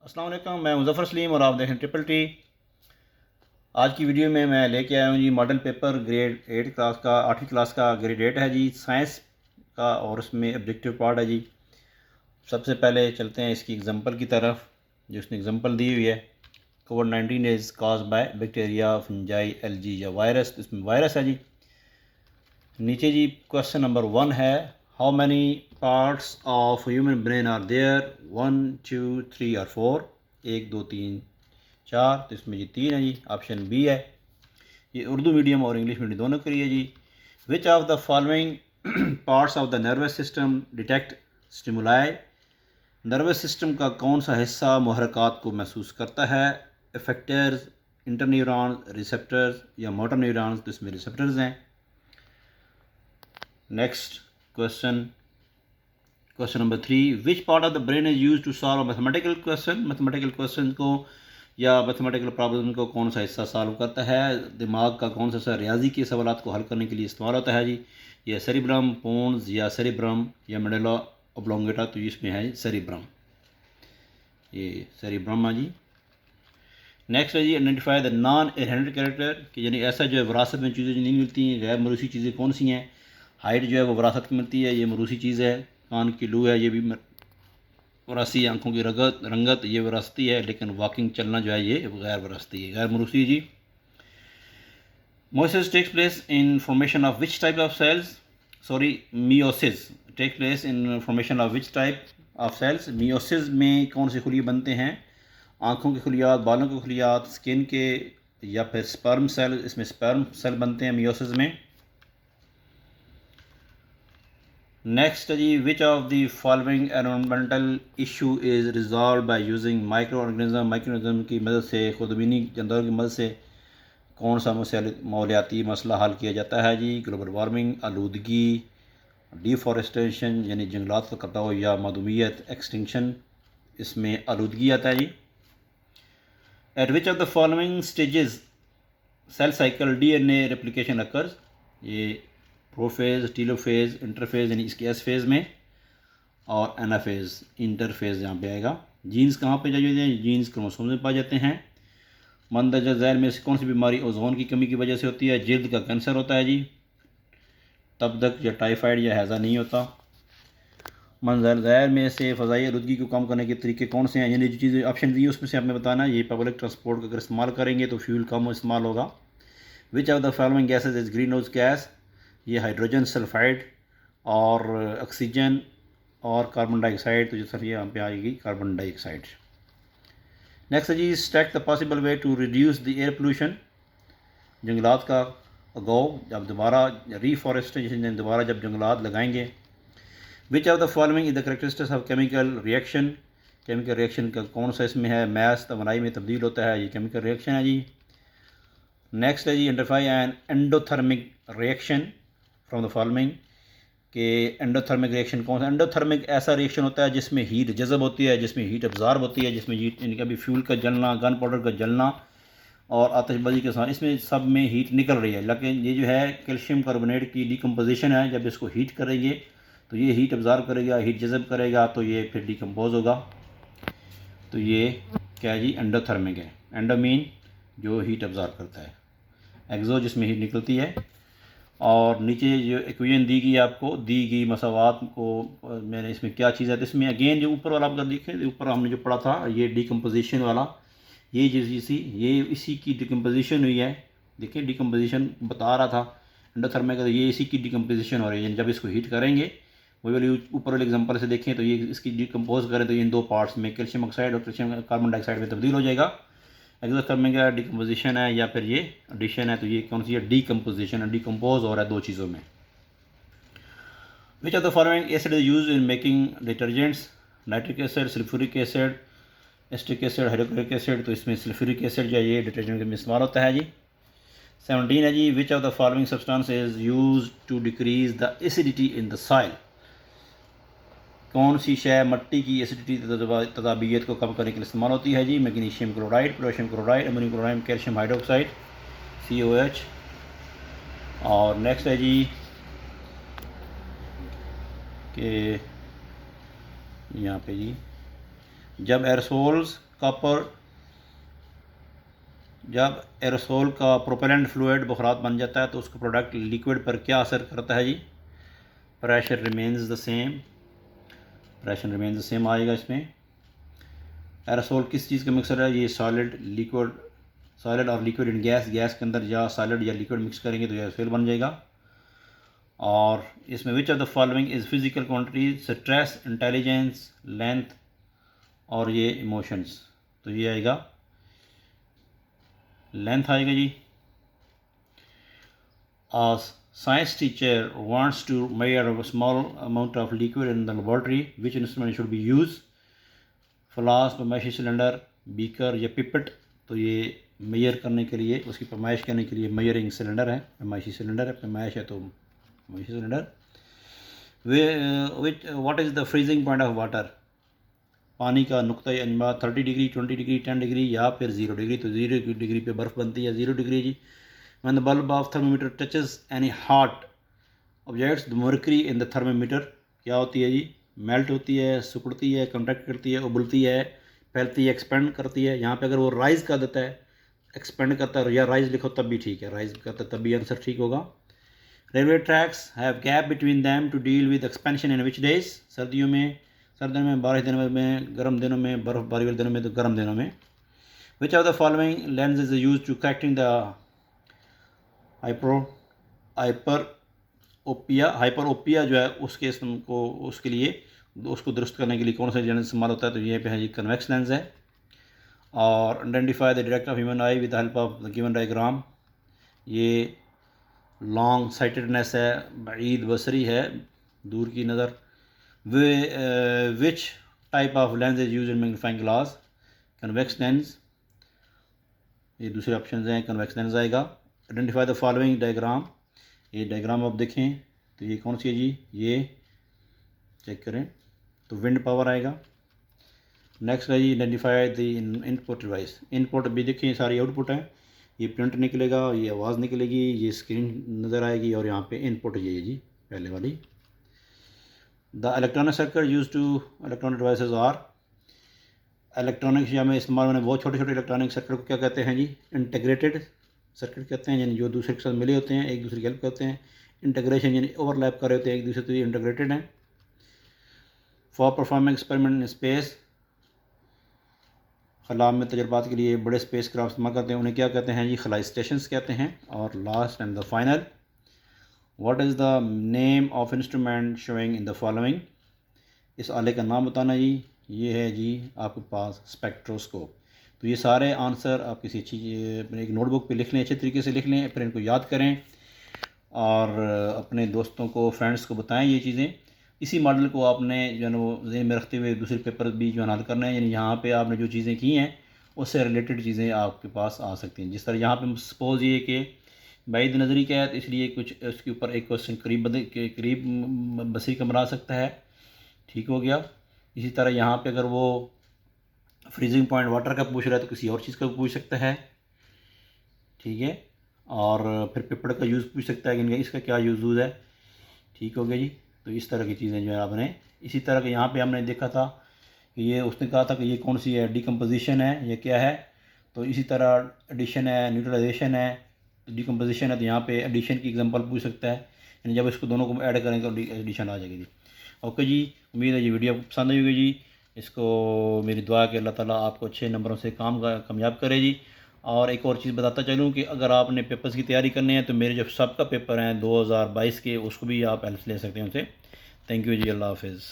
अस्सलाम वालेकुम, मैं मुज़फ़्फ़र सलीम और आप देख रहे हैं ट्रिपल टी। आज की वीडियो में मैं लेके आया हूँ जी मॉडल पेपर ग्रेड 8 क्लास का 8वीं क्लास का ग्रेड 8 है जी साइंस का, और उसमें ऑब्जेक्टिव पार्ट है जी। सबसे पहले चलते हैं इसकी एग्जांपल की तरफ, जो उसने एग्जांपल दी हुई है। कोविड-19 is caused by bacteria, fungi, algae या वायरस। इसमें वायरस है जी। नीचे जी क्वेश्चन नंबर 1 है, how many parts of human brain are there, 1 2 3 और 4। 1 2 3 4, तो इसमें जी 3 है जी, ऑप्शन बी है। ये उर्दू मीडियम और इंग्लिश मीडियम दोनों के लिए जी। Which of the following parts of the nervous system detect stimuli. Nervous system का कौन सा हिस्सा मुहरकात को महसूस करता है। इफेक्टर्स, इंटरन्यूरॉन्स, रिसेप्टर्स या मोटर न्यूरॉन्स। तो इसमें रिसेप्टर्स हैं। Next question, question number 3, which part of the brain is use to solve mathematical question. Mathematical question को या मैथमेटिकल प्रॉब्लम को कौन सा हिस्सा सॉल्व करता है। दिमाग का कौन सा हिस्सा रियाजी के सवालात को हल करने के लिए इस्तेमाल होता है जी। ये सेरिब्रम, पोन्स या सेरिब्रम या मेडुला ऑब्लोंगेटा। तो इसमें है सेरिब्रम, ये सेरिब्रम है जी। नेक्स्ट है जी, identify the non inherent character, कि यानी ऐसा जो है विरासत में चीज़ें जो नहीं मिलती हैं, गैर मरूसी चीज़ें कौन सी हैं। हाइट जो है वो विरासत की मिलती है, ये मरूसी चीज़ है। कान की लू है, ये भी वरासी। आंखों की रंगत ये विरासती है, लेकिन वॉकिंग चलना जो है ये गैर विरासती है, गैर मरूसी जी। Meiosis takes place in formation of which type of cells, sorry meiosis take place in formation of which type of cells. Meiosis में कौन से खुलिये बनते हैं। आँखों के खुलियात, बालों के खुलियात, स्किन के, या फिर स्पर्म सेल। इसमें स्पर्म सेल बनते हैं मियोसिस में। नेक्स्ट जी, which of the following environmental issue is resolve by using microorganism. Microorganism की मदद से, खुदबीनी जानदारों की मदद से कौन सा माहौलियाती मसला हल किया जाता है जी। ग्लोबल वार्मिंग, आलूदगी, डिफॉरेस्टेशन यानी जंगलात का कटाव, या मधुमियत एक्सटिंक्शन। इसमें आलूदगी आता है जी। At which of the following stages cell cycle DNA replication occurs. ये प्रोफेज, टीलोफेज, इंटरफेज यानी इसके एस फेज़ में, और एनाफेज इंटरफेज यहाँ पे आएगा। जीन्स कहाँ पे जाए जाते हैं, जीन्स क्रोमोसोम में पाए जाते हैं। मंदरजा ज़ैल में से कौन सी बीमारी ओजोन की कमी की वजह से होती है। जल्द का कैंसर होता है जी। तब तक या टाइफाइड या हैज़ा नहीं होता। मंजर ज़ैल में से फ़ज़ाई आलूदगी को कम करने के तरीके कौन से हैं, यानी जो चीज़ें ऑप्शन दी उसमें से आपने बताना। ये पब्लिक ट्रांसपोर्ट का अगर इस्तेमाल करेंगे तो फ्यूल कम इस्तेमाल होगा। Which of the following gases is greenhouse gas. ये हाइड्रोजन सल्फाइड और ऑक्सीजन और कार्बन डाइऑक्साइड। तो जो सर ये यहाँ पे आएगी कार्बन डाइऑक्साइड। नेक्स्ट जी, state the possible way to reduce the air pollution. जंगलात का उगाव, जब दोबारा रीफॉरेस्टेशन, दोबारा जब जंगलात लगाएंगे। विच of the following is the characteristics of chemical reaction. Chemical reaction का कौन सा इसमें है। मैस तमनाई में तब्दील होता है, ये केमिकल रिएक्शन है जी। नेक्स्ट है जी, identify an endothermic reaction from the following, कि एंडोथर्मिक रिएक्शन कौन सा। एंडोथर्मिक ऐसा रिएक्शन होता है जिसमें हीट जज़ब होती है, जिसमें हीट अब्जॉर्ब होती है, जिसमें हीट इनका भी फ्यूल का जलना, गन पाउडर का जलना और आतिशबाजी के साथ, इसमें सब में हीट निकल रही है। लेकिन ये जो है कैल्शियम कार्बोनेट की डिकम्पोजिशन है, जब इसको हीट करेंगे तो ये हीट अब्जॉर्ब करेगा, हीट जज़ब करेगा, तो ये फिर डिकम्पोज होगा। तो ये क्या है जी, एंडोथर्मिक है। एंडो मीन जो हीट अब्जॉर्ब करता है, एक्सो जिसमें हीट निकलती है। और नीचे जो इक्वेशन दी गई आपको, दी गई मसावात को मैंने इसमें क्या चीज़ है, तो इसमें अगेन जो ऊपर वाला आप अगर देखें, ऊपर हमने जो पढ़ा था ये डिकम्पोजिशन वाला, ये ये इसी की डिकम्पोजिशन हुई है। देखिए डिकम्पोजिशन बता रहा था एंडोथर्मिक, ये इसी की डिकम्पोजिशन हो रही है। जब इसको हीट करेंगे, वही वाली ऊपर वाले एग्जांपल से देखें तो ये इसकी डिकम्पोज करें तो इन दो पार्ट्स में कैल्शियम ऑक्साइड और कैल्शियम कार्बन डाइऑक्साइड में तब्दील हो जाएगा। एक्सोथर्मिक का डिकम्पोजिशन है या फिर ये एडिशन है, तो ये कौन सी है, डिकम्पोजिशन है, डिकम्पोज हो रहा है दो चीज़ों में। Which of the following acid is use in making detergents. Nitric acid, sulphuric acid, acetic acid, hydrochloric acid. तो इसमें सल्फ्यूरिक एसिड जो है ये डिटर्जेंट में इस्तेमाल होता है जी। 17 है जी, which of the following substance is use to decrease the acidity in the soil. कौन सी शय मट्टी की एसिडिटी तदाबियत को कम करने के लिए इस्तेमाल होती है जी। Magnesium chloride, potassium chloride, ammonium chloride, calcium hydroxide, COH। और नेक्स्ट है जी कि यहाँ पे जी, जब एयरसोल्स कॉपर, जब एरोसोल का प्रोपेलेंट फ्लूइड बुखारात बन जाता है तो उसका प्रोडक्ट लिक्विड पर क्या असर करता है जी? Pressure remains the same, pressure remains the same आएगा इसमें। एरोसोल किस चीज़ का मिक्सर है? ये सॉलिड, लिक्विड, सॉलिड और लिक्विड इन गैस, गैस के अंदर या सॉलिड या लिक्विड मिक्स करेंगे तो ये एरोसोल बन जाएगा। और इसमें विच of the following is physical quantity? Stress, intelligence, length और ये इमोशंस। तो ये आएगा लेंथ आएगा जी। A science teacher wants to measure a small amount of liquid in the laboratory. Which instrument should be used? Flask, पैमाइशी cylinder, beaker या pipette. तो ये मेजर करने के लिए, उसकी पैमाइश करने के लिए मेजरिंग सिलेंडर है, पैमाइशी सिलेंडर है, पैमाइश है तो पैमाइशी cylinder. What is the freezing point of water? पानी का नुक्ता अंजमा 30 डिग्री, 20 डिग्री, 10 डिग्री या फिर 0 डिग्री। तो 0 डिग्री पे बर्फ़ बनती है, 0 डिग्री जी। When the bulb of thermometer touches any hot objects, the mercury in the thermometer क्या होती है जी? मेल्ट होती है, सिकुड़ती है, कंट्रैक्ट करती है, उबलती है, फैलती है, एक्सपेंड करती है। यहाँ पे अगर वो राइज कर देता है, एक्सपेंड करता है या राइज लिखो तब भी ठीक है, राइज करता है तब भी आंसर ठीक होगा। Railway tracks have gap between them to deal with expansion in which days? सर्दियों में, बारिश दिनों में, गर्म दिनों में, बर्फबारी वाले दिनों में तो गर्म दिनों में। Which of the following lens is use to correcting the hyperopia जो है उसके लिए उसको दुरुस्त करने के लिए कौन सा लेंस इस्तेमाल होता है? तो ये पे है जी कन्वेक्स लेंस है। और identify the direct of human I with the help of the given diagram. ये लॉन्ग साइटेडनेस है, बईद बसरी है, दूर की नज़र। विच type of lens is use in magnifying glass? Convex lens. ये दूसरे ऑप्शन हैं, कन्वेक्स लेंस आएगा। Identify the following diagram. ये डायग्राम आप देखें तो ये कौन सी है जी? ये चेक करें तो विंड पावर आएगा। नेक्स्ट है जी identify the input device. Input भी देखें, सारी आउटपुट है। ये प्रिंट निकलेगा, ये आवाज़ निकलेगी, ये स्क्रीन नज़र आएगी और यहाँ पे इनपुट ये है जी पहले वाली। The electronic circuit use to electronic devices are. Electronics या में इस्तेमाल होने बहुत छोटे छोटे इलेक्ट्रॉनिक सर्किट को क्या कहते हैं जी? इंटीग्रेटेड सर्किट कहते हैं, यानी जो दूसरे के साथ मिले होते हैं, एक दूसरे की हेल्प करते हैं। इंटीग्रेशन यानी ओवरलैप कर रहे होते हैं एक दूसरे, तो ये इंटीग्रेटेड हैं। For performing experiment in space, खला में तजर्बात के लिए बड़े स्पेस क्राफ्ट इस्तेमाल करते हैं, उन्हें क्या कहते हैं जी? खलाई स्टेशंस कहते हैं। और last and the final, what is the name of instrument showing in the following? इस आले का नाम बताना जी। ये है जी आपके पास स्पेक्ट्रोस्कोप। तो ये सारे आंसर आप किसी अच्छी अपने एक नोटबुक पे लिख लें, अच्छे तरीके से लिख लें, फिर इनको याद करें और अपने दोस्तों को, फ्रेंड्स को बताएं ये चीज़ें। इसी मॉडल को आपने जो है वो ज़हन में रखते हुए दूसरे पेपर भी जो हल करना है, यानी यहाँ पे आपने जो चीज़ें की हैं उससे रिलेटेड चीज़ें आपके पास आ सकती हैं। जिस तरह यहाँ पे सपोज़ ये कि बैद नज़री का है तो इसलिए कुछ उसके ऊपर एक क्वेश्चन करीब बसरी का बना सकता है, ठीक हो गया। इसी तरह यहाँ पे अगर वो फ्रीजिंग पॉइंट वाटर का पूछ रहा है तो किसी और चीज़ का पूछ सकता है, ठीक है। और फिर पेपर का यूज़ पूछ सकता है कि इनका इसका क्या यूज़ है, ठीक हो गया जी। तो इस तरह की चीज़ें जो है आपने, इसी तरह के यहाँ पे हमने देखा था कि ये उसने कहा था कि ये कौन सी है, डिकम्पोजिशन है, ये क्या है। तो इसी तरह एडिशन है, न्यूट्रलाइजेशन है, डिकम्पोजिशन है, तो यहाँ पे एडिशन की एग्जांपल पूछ सकता है, यानी जब इसको दोनों को ऐड करेंगे तो एडिशन आ जाएगी जी। ओके जी, उम्मीद है ये वीडियो आपको पसंद आई होगी जी। इसको मेरी दुआ है कि अल्लाह ताला आपको अच्छे नंबरों से कामयाब करे जी। और एक और चीज़ बताता चलूँ कि अगर आपने पेपर्स की तैयारी करनी है तो मेरे जो सबका पेपर हैं 2022 के, उसको भी आप हेल्प ले सकते हैं उनसे। थैंक यू जी, अल्लाह हाफिज़।